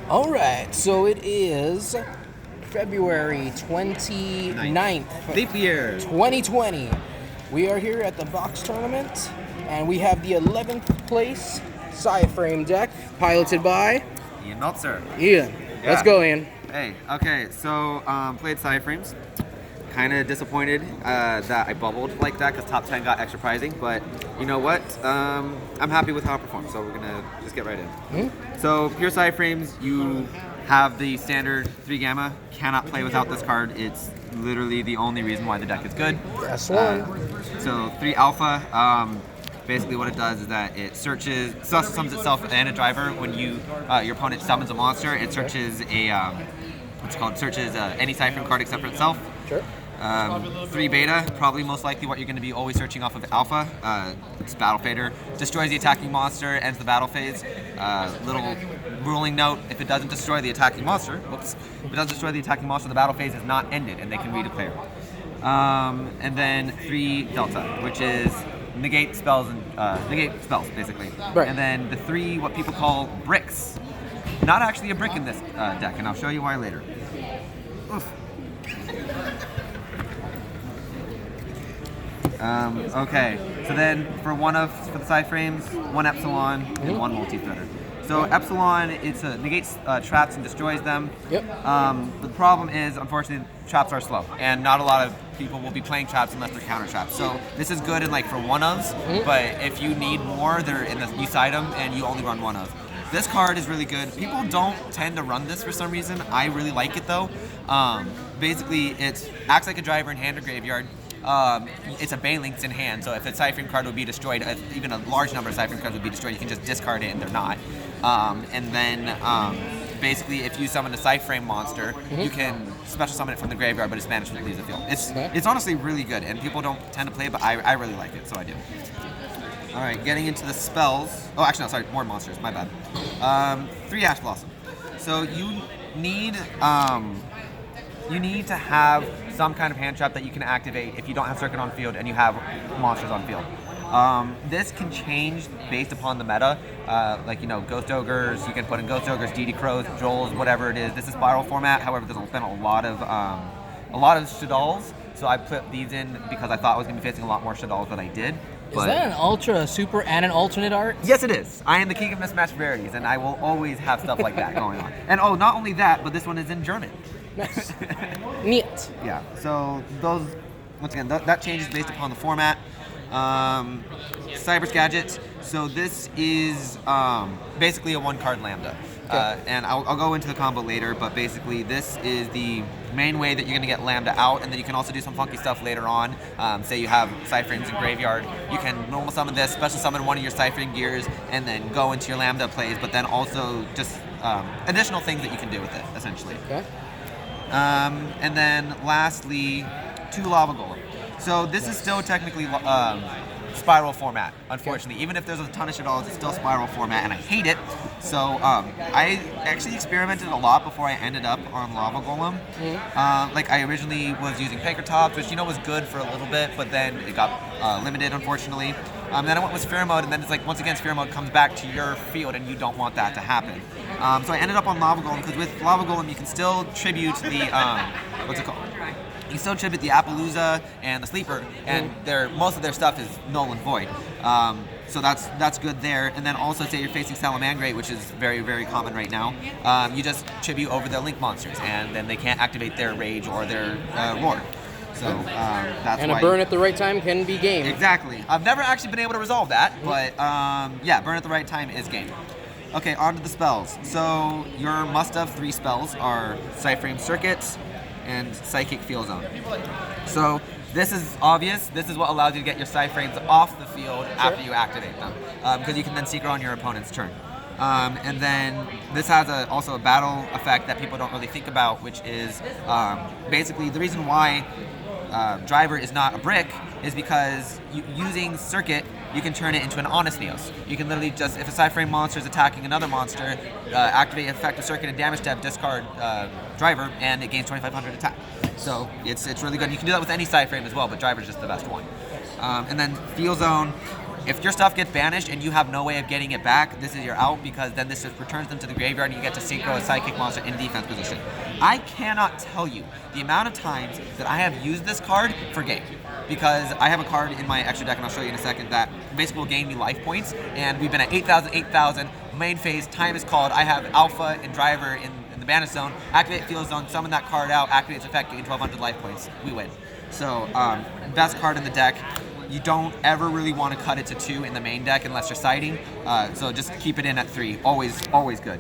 All right, so it is February 29th, Leap year. 2020. We are here at the box tournament, and we have the 11th place Psyframe deck, piloted by Ian Meltzer. Ian. Let's go, Ian. Hey, okay, so played Psyframes. Kind of disappointed that I bubbled like that because top 10 got extra prizing, but you know what? I'm happy with how it performed, so we're gonna just get right in. So pure Psyframes, you have the standard 3 Gamma. Cannot play without this card. It's literally the only reason why the deck is good. That's one. So 3 Alpha. Basically, what it does is that it summons itself and a driver. When your opponent summons a monster, it searches any Psyframe card except for itself. Sure. 3 Beta, probably most likely what you're going to be always searching off of Alpha. It's Battle Fader. Destroys the attacking monster, ends the battle phase. Little ruling note, if it doesn't destroy the attacking monster, the battle phase is not ended and they can redeclare. And then 3 Delta, which is negate spells, basically. Right. And then the 3, what people call bricks. Not actually a brick in this deck, and I'll show you why later. Oof. Okay, so then for the Psyframes, 1 Epsilon and 1 multi-threader. So Epsilon, it negates traps and destroys them. Yep. The problem is, unfortunately, traps are slow, and not a lot of people will be playing traps unless they're counter traps. So this is good in for one-ofs, but if you need more, they're in the use item, and you only run one-of. This card is really good. People don't tend to run this for some reason. I really like it though. Basically, it acts like a driver in hand or graveyard. It's a Banelinks in hand, so if a Psyframe card would be destroyed, even a large number of Psyframe cards would be destroyed, you can just discard it and they're not. And then basically, if you summon a Psyframe monster, you can special summon it from the graveyard, but its banishment leaves the field. It's honestly really good, and people don't tend to play it, but I really like it, so I do. All right, getting into the spells. Oh, actually, no, sorry, more monsters. My bad. 3 Ash Blossom. So you need to have some kind of hand trap that you can activate if you don't have Circuit on field and you have monsters on field. This can change based upon the meta. Ghost Ogres, you can put in Ghost Ogres, DD Crows, Joels, whatever it is. This is spiral format. However, there's been a lot of Shaddolls, so I put these in because I thought I was going to be facing a lot more Shaddolls than I did. Is that an ultra, a super, and an alternate art? Yes, it is. I am the king of mismatched rarities, and I will always have stuff like that going on. And not only that, but this one is in German. Nice. Neat. Yeah, so those, once again, that changes based upon the format. Cyber's Gadget. So this is basically a 1-card Lambda. Okay. And I'll go into the combo later, but basically this is the main way that you're going to get Lambda out, and then you can also do some funky stuff later on. Say you have Psyframes in graveyard, you can normal summon this, special summon one of your Psyframe gears, and then go into your Lambda plays, but then also just additional things that you can do with it, essentially. Okay. And then lastly, 2 Lava Golem. So this is still technically spiral format, unfortunately. Even if there's a ton of Shaddolls, it's still spiral format, and I hate it. So I actually experimented a lot before I ended up on Lava Golem. I originally was using Pankratops, which was good for a little bit, but then it got limited, unfortunately. Then I went with Sphere Mode, and then it's once again, Sphere Mode comes back to your field, and you don't want that to happen. So I ended up on Lava Golem, because with Lava Golem, you can still tribute the, what's it called? You can still tribute the Appaloosa and the Sleeper, and most of their stuff is null and void. So that's good there. And then also, say you're facing Salamangreat, which is very, very common right now, you just tribute over their Link monsters, and then they can't activate their Rage or their Roar. So that's and why. A burn at the right time can be game. Exactly. I've never actually been able to resolve that, but yeah, burn at the right time is game. Okay, on to the spells. So your must-have 3 spells are Psyframe Circuit and Psychic Field Zone. So this is obvious. This is what allows you to get your Psyframes off the field after you activate them, because you can then Synchro on your opponent's turn. And then this has also a battle effect that people don't really think about, which is basically the reason why Driver is not a brick is because using Circuit, you can turn it into an Honest Neos. You can literally just, if a Psyframe monster is attacking another monster, activate Effective Circuit and Damage Step, discard Driver, and it gains 2,500 attack. So it's really good. You can do that with any Psyframe as well, but Driver's just the best one. And then Field Zone, if your stuff gets banished and you have no way of getting it back, this is your out, because then this just returns them to the graveyard and you get to Synchro a Psychic monster in defense position. I cannot tell you the amount of times that I have used this card for game, because I have a card in my extra deck, and I'll show you in a second, that basically will gain me life points, and we've been at 8,000, main phase, time is called, I have Alpha and Driver in the banish zone, activate field zone, summon that card out, activate its effect, gain 1,200 life points, we win. So, best card in the deck. You don't ever really want to cut it to 2 in the main deck unless you're siding, so just keep it in at 3, always good.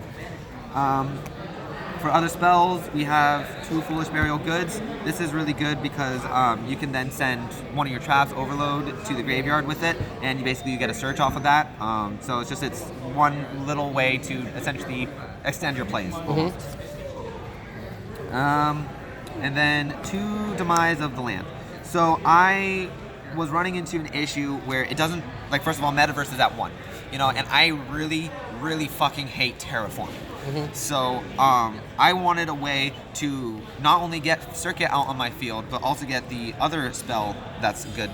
For other spells, we have 2 Foolish Burial Goods. This is really good because you can then send one of your traps, Overload, to the graveyard with it, and you get a search off of that. So it's one little way to essentially extend your plays. And then 2 Demise of the Land. So I was running into an issue where it doesn't, like, first of all, Metaverse is at 1, and I really fucking hate terraforming. So I wanted a way to not only get Circuit out on my field, but also get the other spell that's good,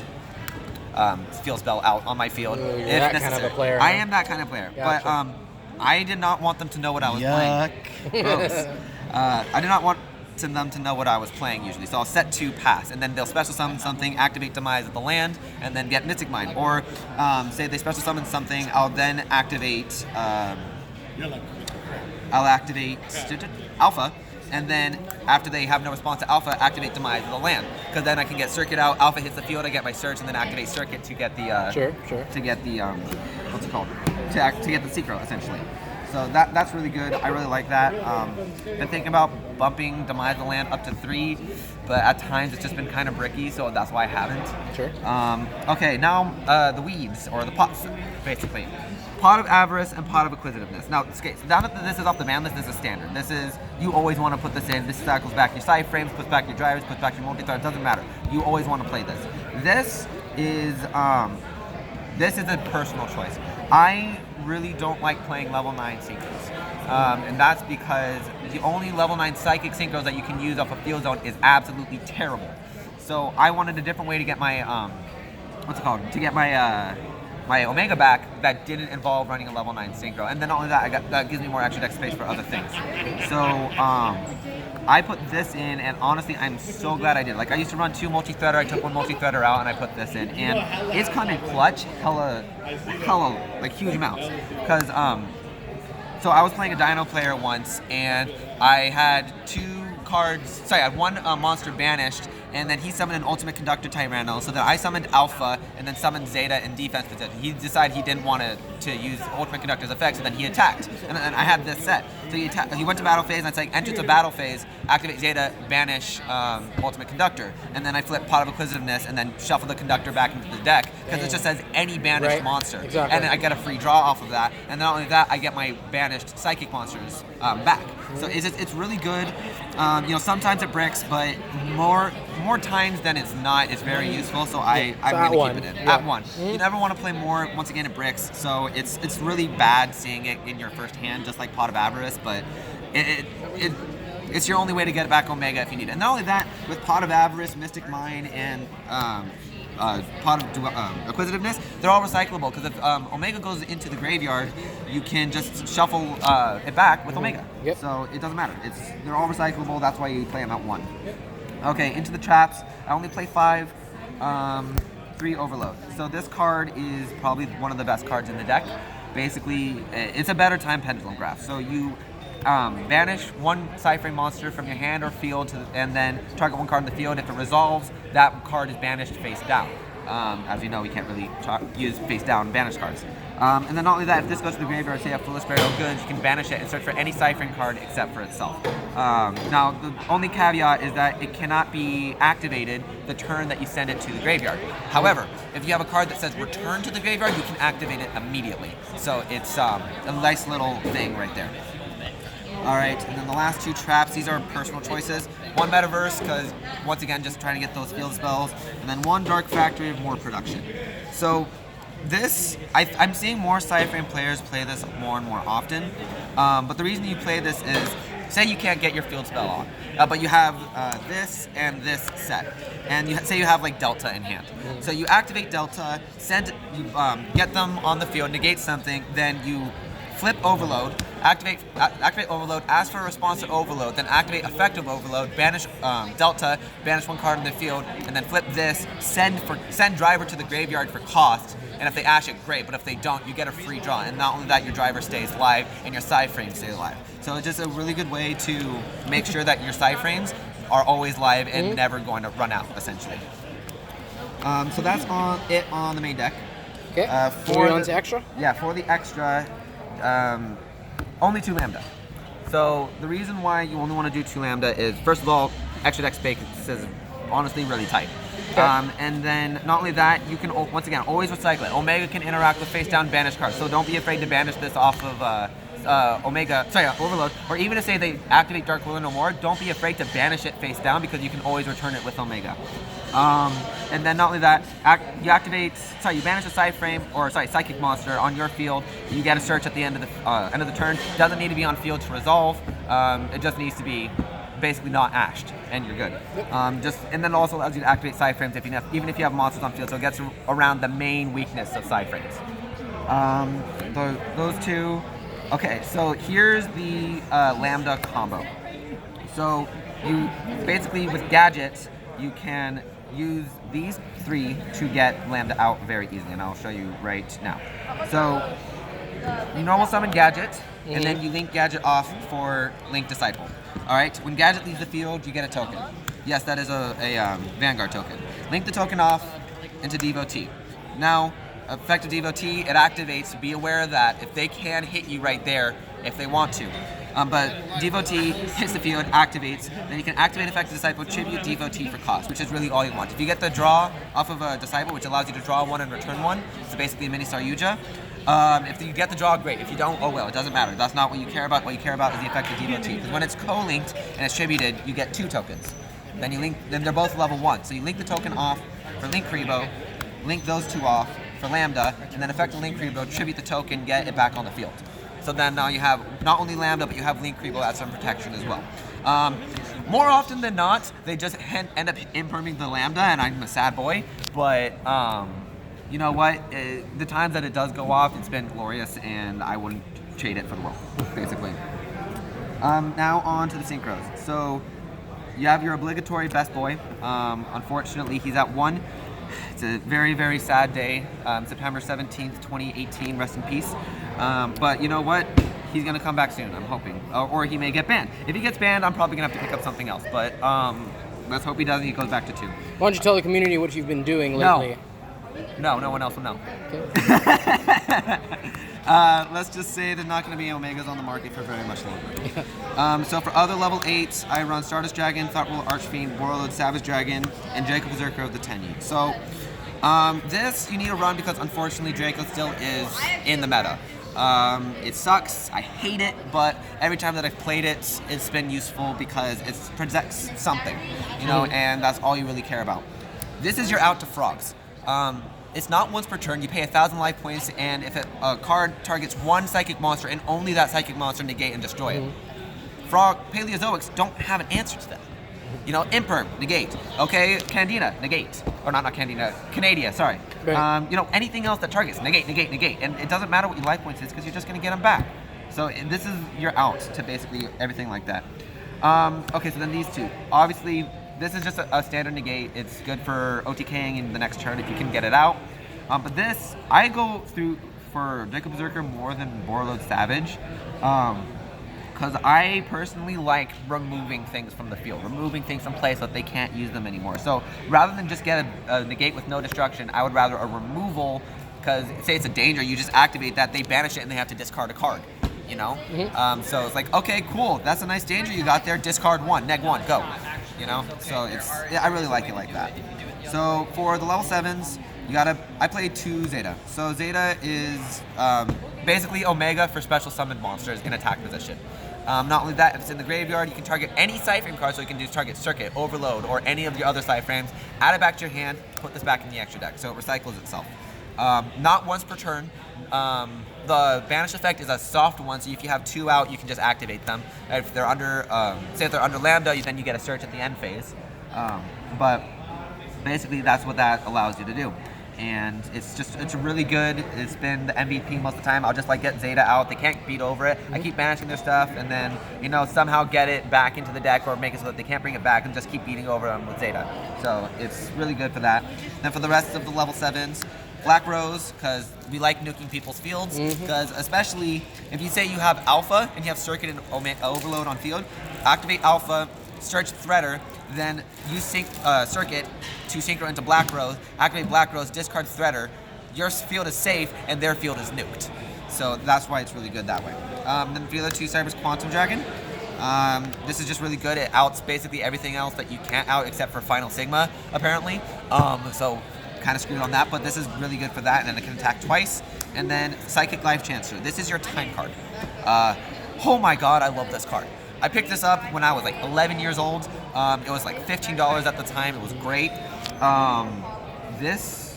field spell out on my field, if that necessary. kind of a player, I huh? am that kind of player, Gotcha. but I did not want them to know what I was playing. Gross. I did not want them to know what I was playing usually, so I'll set 2 pass, and then they'll special summon something, activate Demise of the Land, and then get Mystic Mine. Or say they special summon something, I'll then activate. I'll activate Alpha, and then after they have no response to Alpha, activate Demise of the Land, because then I can get Circuit out. Alpha hits the field, I get my search, and then activate Circuit to get the to get the what's it called? To get the Synchro essentially. So that's really good. I really like that. Been thinking about bumping Demise of the Land up to 3, but at times it's just been kind of bricky, so that's why I haven't. Sure. Okay, now the weeds, or the pots, basically. Pot of Avarice and Pot of Acquisitiveness. Now, okay, so now that this is off the ban list, this is standard. This is, you always want to put this in. This cycles back your Psyframes, puts back your drivers, puts back your multi-thread, it doesn't matter. You always want to play this. This is a personal choice. I really don't like playing level 9 synchros. And that's because the only level 9 psychic synchros that you can use off a field zone is absolutely terrible. So I wanted a different way to get my, to get my Omega back that didn't involve running a level 9 synchro. And then not only that, that gives me more extra deck space for other things. So I put this in, and honestly, I'm so glad I did. Like, I used to run 2 multi-threader, I took 1 multi-threader out, and I put this in. And it's come in clutch, hella, like, huge amounts. Because, so I was playing a Dino player once, and I had 2 cards, sorry, I had 1 monster banished, and then he summoned an Ultimate Conductor Tyranno, so then I summoned Alpha, and then summoned Zeta in defense position. He decided he didn't want to use Ultimate Conductor's effect, so then he attacked, and I had this set. So he went to battle phase, and I said, enter to battle phase, activate Zeta, banish Ultimate Conductor, and then I flip Pot of Acquisitiveness, and then shuffle the Conductor back into the deck, because it just says any banished monster. Exactly. And then I get a free draw off of that, and not only that, I get my banished Psychic monsters back. So it's really good. Sometimes it bricks, but more times than it's not, it's very useful. So I'm going to keep it in at 1. You never want to play more. Once again, it bricks. So it's really bad seeing it in your first hand, just like Pot of Avarice. But it's your only way to get back Omega if you need it. And not only that, with Pot of Avarice, Mystic Mine, and Pot of Acquisitiveness, they're all recyclable, because if Omega goes into the graveyard, you can just shuffle it back with Omega. Yep. So it doesn't matter. They're all recyclable. That's why you play them at 1. Okay, into the traps. I only play 5. 3 Overload. So this card is probably one of the best cards in the deck. Basically, it's a better time Pendulum Graph. So you banish 1 Psyframe monster from your hand or field, and then target 1 card in the field. If it resolves, that card is banished face down. As you know, we can't really use face down banished cards. And then not only that, if this goes to the graveyard, say a Foolish Burial Goods, you can banish it and search for any Psyframe card except for itself. Now, the only caveat is that it cannot be activated the turn that you send it to the graveyard. However, if you have a card that says return to the graveyard, you can activate it immediately. So it's a nice little thing right there. Alright, and then the last 2 traps, these are personal choices. 1 Metaverse, because once again, just trying to get those field spells, and then 1 Dark Factory of more production. So this, I'm seeing more Psyframe players play this more and more often, but the reason you play this is say you can't get your field spell on, but you have this and this set, and say you have like Delta in hand. So you activate Delta, get them on the field, negate something, then you flip Overload, activate Overload, ask for a response to Overload, then activate Effective Overload, banish Delta, banish one card in the field, and then flip this, send Driver to the graveyard for cost, and if they ash it, great, but if they don't, you get a free draw, and not only that, your Driver stays live, and your Psyframe stays live. So it's just a really good way to make sure that your Psyframes are always live and never going to run out, essentially. So that's on the main deck. Okay, for the extra? Yeah, for the extra, only 2 Lambda. So the reason why you only want to do 2 Lambda is, first of all, extra deck space is honestly really tight. Okay. And then not only that, you can once again always recycle it. Omega can interact with face down banish cards, so don't be afraid to banish this off of Overload, or even to say they activate Dark Ruler no more, don't be afraid to banish it face down because you can always return it with Omega. And then not only that, you banish a Psychic monster on your field. You get a search at the end of the turn. Doesn't need to be on field to resolve. It just needs to be basically not ashed, and you're good. And then also allows you to activate Psyframes even if you have monsters on field, so it gets around the main weakness of Psyframes. Those two. Okay, so here's the Lambda combo. So you basically, with gadgets, you can use these 3 to get Lambda out very easily, and I'll show you right now. So you normal summon Gadget, and then you link Gadget off for Link Disciple. All right, when Gadget leaves the field, you get a token. Yes, that is a Vanguard token. Link the token off into Devotee. Now, effective Devotee, it activates. Be aware that if they can hit you right there, if they want to. But Devotee hits the field, activates, then you can activate Effective Disciple, tribute Devotee for cost, which is really all you want. If you get the draw off of a Disciple, which allows you to draw 1 and return 1, so basically a mini Saryuja. If you get the draw, great. If you don't, oh well, it doesn't matter. That's not what you care about. What you care about is the Effective Devotee. Because when it's co-linked and it's tributed, you get 2 tokens. Then they're both level 1. So you link the token off for Link Rebo, link those 2 off for Lambda, and then Effective Link Rebo, tribute the token, get it back on the field. So then now you have not only Lambda, but you have Link Rebo as some protection as well. More often than not, they just end up imperming the Lambda, and I'm a sad boy. But you know what? The times that it does go off, it's been glorious, and I wouldn't trade it for the world, basically. Now on to the Synchros. So you have your obligatory best boy. Unfortunately, he's at 1. It's a very, very sad day. September 17th, 2018, rest in peace. But you know what? He's going to come back soon, I'm hoping. Or he may get banned. If he gets banned, I'm probably going to have to pick up something else. But let's hope he doesn't. He goes back to 2. Why don't you tell the community what you've been doing lately? No, no one else will know. Okay. Let's just say there's not going to be Omegas on the market for very much longer. So for other level 8s, I run Stardust Dragon, Thoughtful Archfiend, Warlord, Savage Dragon, and Draco Berserker of the Tenyi. So this you need to run because unfortunately Draco still is in the meta. It sucks, I hate it, but every time that I've played it, it's been useful because it protects something, you know, and that's all you really care about. This is your out to frogs. It's not once per turn. You pay 1,000 life points, and if a card targets 1 psychic monster and only that psychic monster, negate and destroy it. Paleozoics don't have an answer to that. You know, Imperm, negate. Okay, Candida, negate. Or not Candida, Canadia, sorry. Right. You know, anything else that targets, negate, negate, negate. And it doesn't matter what your life points is because you're just going to get them back. So this is your out to basically everything like that. Okay, so then these 2. Obviously, this is just a standard negate. It's good for OTKing in the next turn if you can get it out. But this, I go through for Draco Berserker more than Warlord Savage. Because I personally like removing things from the field, removing things from play so that they can't use them anymore. So rather than just get a negate with no destruction, I would rather a removal, because say it's a danger, you just activate that, they banish it, and they have to discard a card. You know? So it's like, okay, cool, that's a nice danger you got there, discard 1, neg 1, go. You know? So I really like it like that. So for the level 7s, I played 2 Zeta. So Zeta is basically Omega for special summoned monsters in attack position. Not only that, if it's in the graveyard, you can target any Psyframe card, so you can do target Circuit, Overload, or any of your other Psyframes, add it back to your hand, put this back in the extra deck, so it recycles itself. Not once per turn. The banish effect is a soft one, so if you have 2 out, you can just activate them. If they're under, say if they're under lambda, then you get a search at the end phase. But basically, that's what that allows you to do. And it's really good. It's been the MVP most of the time. I'll just like get Zeta out. They can't beat over it. I keep banishing their stuff, and then somehow get it back into the deck or make it so that they can't bring it back, and just keep beating over them with Zeta. So it's really good for that. Then for the rest of the level 7s, Black Rose, because we like nuking people's fields. Because especially if you say you have Alpha and you have Circuit and Overload on field, activate Alpha, search Threader, then use Circuit to Synchro into Black Rose, activate Black Rose, discard Threader, your field is safe and their field is nuked. So that's why it's really good that way. Then for the other 2 Cyber's Quantum Dragon. This is just really good. It outs basically everything else that you can't out except for Final Sigma, apparently. So kind of screwed on that, but this is really good for that, and then it can attack twice. And then Psychic Life Chancer. This is your time card. Oh my god, I love this card. I picked this up when I was like 11 years old. It was like $15 at the time. It was great. This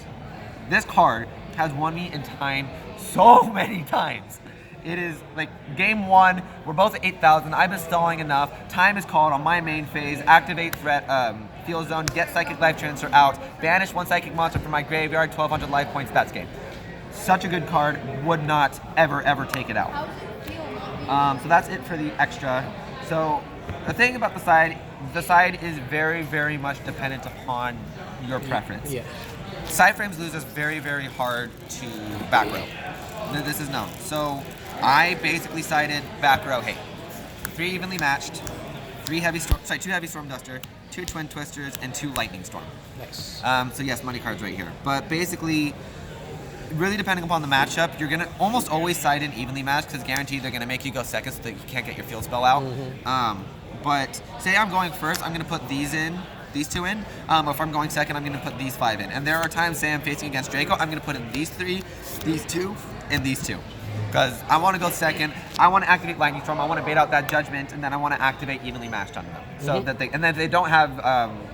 card has won me in time so many times. It is like game 1, we're both at 8,000. I've been stalling enough. Time is called on my main phase. Activate threat, field zone, get Psychic Life Transfer out, banish 1 psychic monster from my graveyard, 1,200 life points, that's game. Such a good card, would not ever take it out. So that's it for the extra. So the thing about the side is very much dependent upon your preference. Yeah. Psyframes loses very hard to back row. This is known. So I basically sided back row hate. 3 evenly matched, 2 heavy storm duster, 2 twin twisters, and 2 lightning storm. Nice. So yes, money cards right here. But basically, really depending upon the matchup, you're gonna almost always side in evenly matched because guaranteed they're gonna make you go second so that you can't get your field spell out. But say I'm going first, I'm gonna put these 2 in. If I'm going second, I'm gonna put these 5 in. And there are times, say I'm facing against Draco, I'm gonna put in these 3, these 2, and these 2. Because I want to go second, I want to activate Lightning Storm, I want to bait out that Judgment, and then I want to activate evenly matched on them. So that and then if they don't have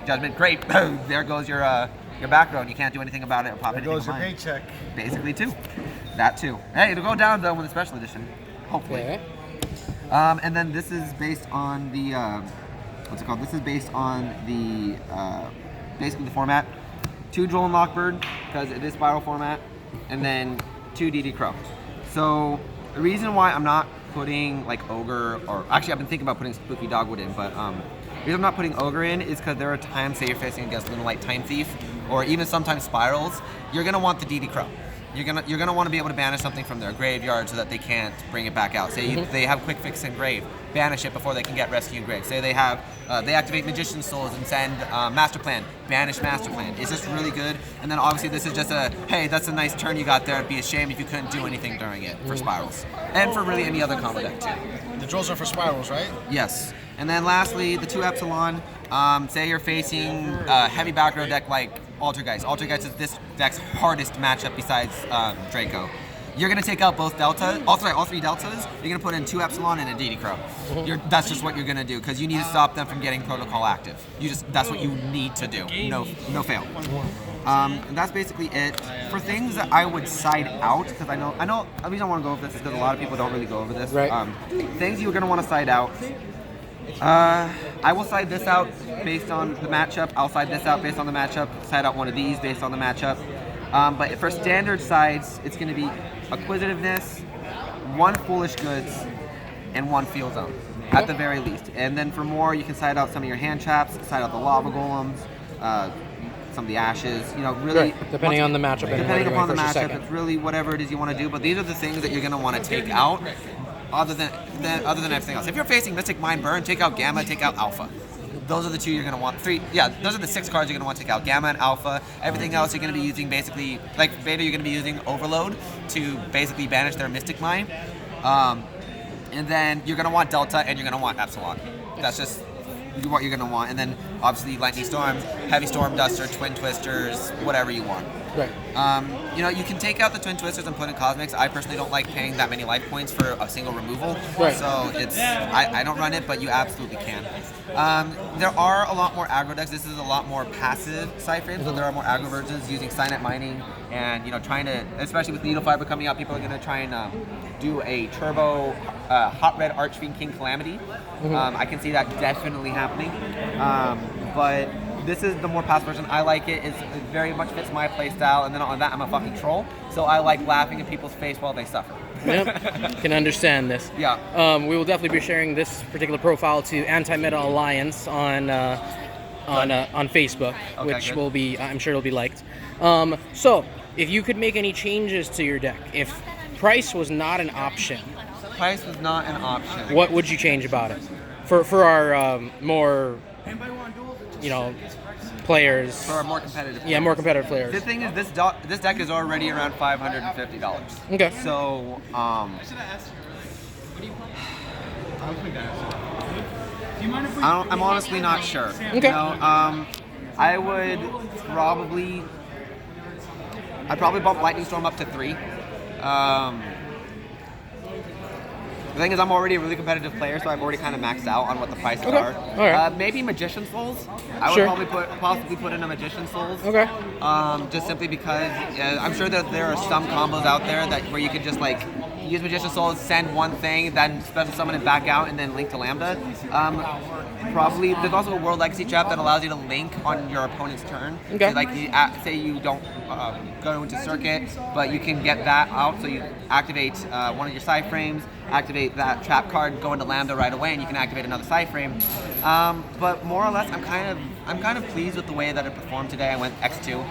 Judgment, great, there goes your back row, and you can't do anything about it or pop anything There goes your behind. paycheck. Basically, too. That, too. Hey, it'll go down, though, with the special edition. Hopefully. Okay. And then this is based on the, what's it called? This is based on the, basically the format. 2 Droll and Lockbird, because it is spiral format, and then 2 DD Crow. So the reason why I'm not putting like Ogre, or actually I've been thinking about putting Spooky Dogwood in, but the reason I'm not putting Ogre in is because there are times, say you're facing against Lunalight Time Thief, or even sometimes Spirals, you're gonna want the DD Crow. You're gonna want to be able to banish something from their graveyard so that they can't bring it back out. Say they have Quick Fix Engrave, banish it before they can get Rescue Engrave. Say they have they activate Magician's Souls and send Master Plan, banish Master Plan. It's just really good. And then obviously this is just a hey, that's a nice turn you got there. It'd be a shame if you couldn't do anything during it for Spirals and for really any other combo deck too. The Drolls are for Spirals, right? Yes. And then lastly, the 2 Epsilon. Say you're facing a heavy back row deck like Altergeist. Altergeist is this deck's hardest matchup besides Draco. You're gonna take out both Delta, all 3 Deltas. You're gonna put in 2 Epsilon and a DD Crow. That's just what you're gonna do because you need to stop them from getting Protocol active. That's what you need to do. No fail. And that's basically it. For things that I would side out, because I know the reason I want to go over this is because a lot of people don't really go over this. Right. Things you're gonna want to side out. I will side this out based on the matchup. I'll side this out based on the matchup. Side out one of these based on the matchup. But for standard sides, it's going to be Acquisitiveness, 1 Foolish Goods, and 1 Field Zone, at the very least. And then for more, you can side out some of your hand traps, side out the Lava Golems, some of the Ashes. Really Depending on the matchup. Depending upon the matchup, it's really whatever it is you want to do. But these are the things that you're going to want to take out. Other than everything else. If you're facing Mystic Mind Burn, take out Gamma, take out Alpha. Those are the 2 you're going to want. 3, yeah, those are the 6 cards you're going to want to take out. Gamma and Alpha. Everything else you're going to be using basically, like Beta, you're going to be using Overload to basically banish their Mystic Mind. And then you're going to want Delta and you're going to want Epsilon. That's just what you're going to want. And then obviously Lightning Storm, Heavy Storm Duster, Twin Twisters, whatever you want. Right. You know, you can take out the Twin Twisters and put in Cosmics. I personally don't like paying that many life points for a single removal. Right. So I don't run it, but you absolutely can. There are a lot more aggro decks. This is a lot more passive Psyframe, so there are more aggro versions using Signet Mining and, you know, trying to, especially with Needle Fiber coming out, people are going to try and do a turbo Hot Red Archfiend King Calamity. I can see that definitely happening. But this is the more passive version. I like it. It very much fits my playstyle, and then on that, I'm a fucking troll, so I like laughing in people's face while they suffer. Yep. Can understand this. Yeah. We will definitely be sharing this particular profile to Anti-Meta Alliance on Facebook, Okay, which good. will be, I'm sure it'll be liked. So, if you could make any changes to your deck, if price was not an option, Price was not an option. what would you change about it? For our more, you know, players. For a more competitive. Yeah, more competitive players. The thing is, this deck is already around $550. Okay. So, I'm honestly not sure. Okay. You know, I'd probably bump Lightning Storm up to 3. The thing is, I'm already a really competitive player, so I've already kind of maxed out on what the prices are. All right. Maybe Magician Souls. I would Sure. probably possibly put in a Magician Souls. Okay. Just simply because I'm sure that there are some combos out there where you could just like use Magician Souls, send one thing, then special summon it back out, and then link to Lambda. Probably there's also a World Legacy trap that allows you to link on your opponent's turn. Okay. So, like say you don't go into circuit, but you can get that out. So you activate one of your Psyframes, activate that trap card, go into Lambda right away, and you can activate another Psyframe. But more or less, I'm kind of pleased with the way that it performed today. I went X2.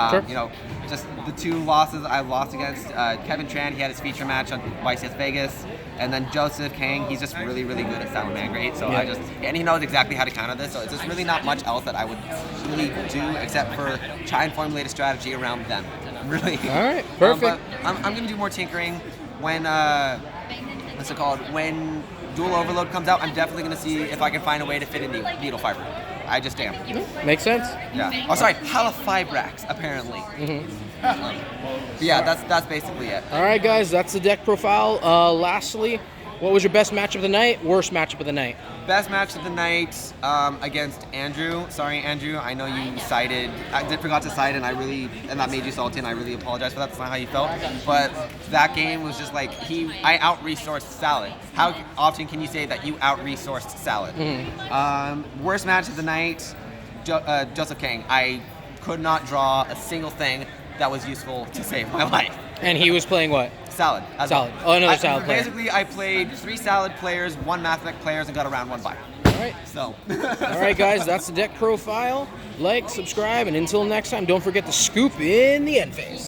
Sure. You know, just the 2 losses I lost against Kevin Tran. He had his feature match on YCS Vegas, and then Joseph Kang. He's just really, really good at Salamangreat. So Yeah. and he knows exactly how to counter this. So it's just really not much else that I would really do except for try and formulate a strategy around them. Really. All right. Perfect. But I'm gonna do more tinkering when what's it called? When Dual Overload comes out, I'm definitely gonna see if I can find a way to fit in Needle Fiber. I just am. Makes sense. Yeah. Oh, sorry. Halifibrax, apparently. But yeah, that's basically it. All right, guys, that's the deck profile. Lastly, what was your best matchup of the night? Worst matchup of the night? Best match of the night against Andrew. Sorry, Andrew. I know you sided. I forgot to side, and that made you salty, and I really apologize for that. That's not how you felt. But that game was just like I out-resourced Salad. How often can you say that you out-resourced Salad? Worst match of the night, Joseph Kang. I could not draw a single thing that was useful to save my life. And he was playing what? Salad. Salad. Oh, another Salad player. Basically, I played 3 Salad players, 1 Mathmech players, and got around 1 bye. All right. So. All right, guys, that's the deck profile. Like, subscribe, and until next time, don't forget to scoop in the end phase.